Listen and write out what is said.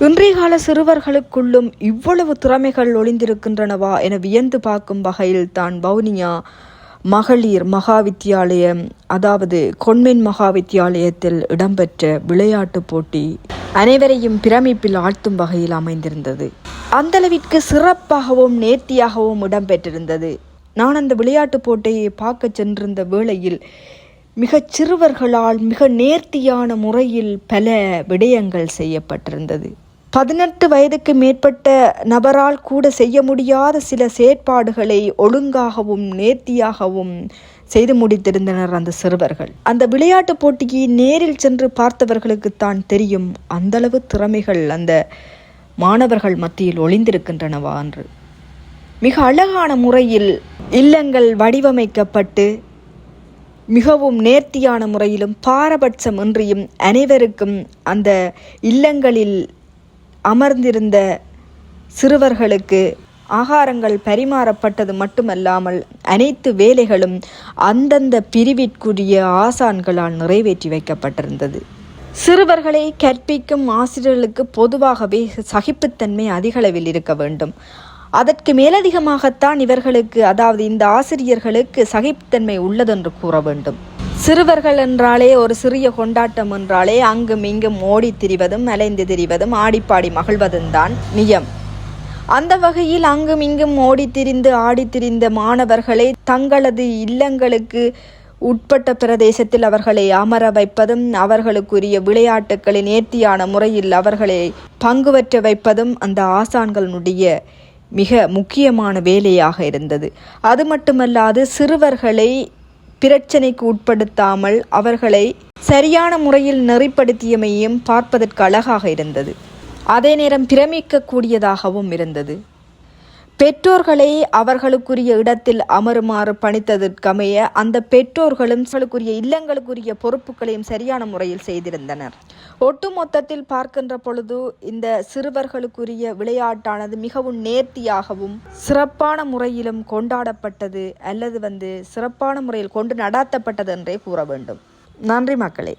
இன்றைய கால சிறுவர்களுக்குள்ளும் இவ்வளவு திறமைகள் ஒளிந்திருக்கின்றனவா என வியந்து பார்க்கும் வகையில் தான் வவுனியா மகளிர் மகாவித்தியாலயம், அதாவது கொன்மென் மகாவித்தியாலயத்தில் இடம்பெற்ற விளையாட்டு போட்டி அனைவரையும் பிரமிப்பில் ஆழ்த்தும் வகையில் அமைந்திருந்தது. அந்தளவிற்கு சிறப்பாகவும் நேர்த்தியாகவும் இடம்பெற்றிருந்தது. நான் அந்த விளையாட்டு போட்டியை பார்க்க சென்றிருந்த வேளையில் மிகச் சிறுவர்களால் மிக நேர்த்தியான முறையில் பல விடயங்கள் செய்யப்பட்டிருந்தது. 18 வயதுக்கு மேற்பட்ட நபரால் கூட செய்ய முடியாத சில செயற்பாடுகளை ஒழுங்காகவும் நேர்த்தியாகவும் செய்து முடித்திருந்தனர் அந்த சிறுவர்கள். அந்த விளையாட்டு போட்டியை நேரில் சென்று பார்த்தவர்களுக்குத்தான் தெரியும் அந்தளவு திறமைகள் அந்த மாணவர்கள் மத்தியில் ஒளிந்திருக்கின்றனவா என்று. மிக அழகான முறையில் இல்லங்கள் வடிவமைக்கப்பட்டு மிகவும் நேர்த்தியான முறையிலும் பாரபட்சம் இன்றியும் அனைவருக்கும் அந்த இல்லங்களில் அமர்ந்திருந்த சிறுவர்களுக்கு ஆகாரங்கள் பரிமாறப்பட்டது மட்டுமல்லாமல் அனைத்து வேலைகளும் அந்தந்த பிரிவிற்குரிய ஆசான்களால் நிறைவேற்றி வைக்கப்பட்டிருந்தது. சிறுவர்களை கற்பிக்கும் ஆசிரியர்களுக்கு பொதுவாகவே சகிப்புத்தன்மை அதிகளவில் இருக்க வேண்டும். அதற்கு மேலதிகமாகத்தான் இவர்களுக்கு, அதாவது இந்த ஆசிரியர்களுக்கு சகிப்புத்தன்மை உள்ளதென்று கூற வேண்டும். சிறுவர்கள் என்றாலே ஒரு சிறிய கொண்டாட்டம் என்றாலே அங்கும் இங்கும் ஓடி திரிவதும் அலைந்து திரிவதும் ஆடிப்பாடி மகிழ்வதும் தான் நியம். அந்த வகையில் அங்கும் இங்கும் ஓடி திரிந்து ஆடி திரிந்த மாணவர்களை தங்களது இல்லங்களுக்கு உட்பட்ட பிரதேசத்தில் அவர்களை அமர வைப்பதும் அவர்களுக்குரிய விளையாட்டுக்களை நேர்த்தியான முறையில் அவர்களை பங்குபற்ற வைப்பதும் அந்த ஆசான்களுடைய மிக முக்கியமான வேலையாக இருந்தது. அது மட்டுமல்லாது சிறுவர்களை பிரச்சனைக்கு உட்படுத்தாமல் அவர்களை சரியான முறையில் நெறிப்படுத்தியமையும் பார்ப்பதற்கு அழகாக இருந்தது. அதே நேரம் பிரமிக்கக்கூடியதாகவும் இருந்தது. பெற்றோர்களை அவர்களுக்குரிய இடத்தில் அமருமாறு பணித்ததற்கமைய அந்த பெற்றோர்களும் அவர்களுக்குரிய இல்லங்களுக்குரிய பொறுப்புகளையும் சரியான முறையில் செய்திருந்தனர். ஒட்டுமொத்தத்தில் பார்க்கின்ற பொழுது இந்த சிறுவர்களுக்குரிய விளையாட்டானது மிகவும் நேர்த்தியாகவும் சிறப்பான முறையிலும் கொண்டாடப்பட்டது அல்லது சிறப்பான முறையில் கொண்டு நடாத்தப்பட்டது என்றே கூற வேண்டும். நன்றி மக்களே.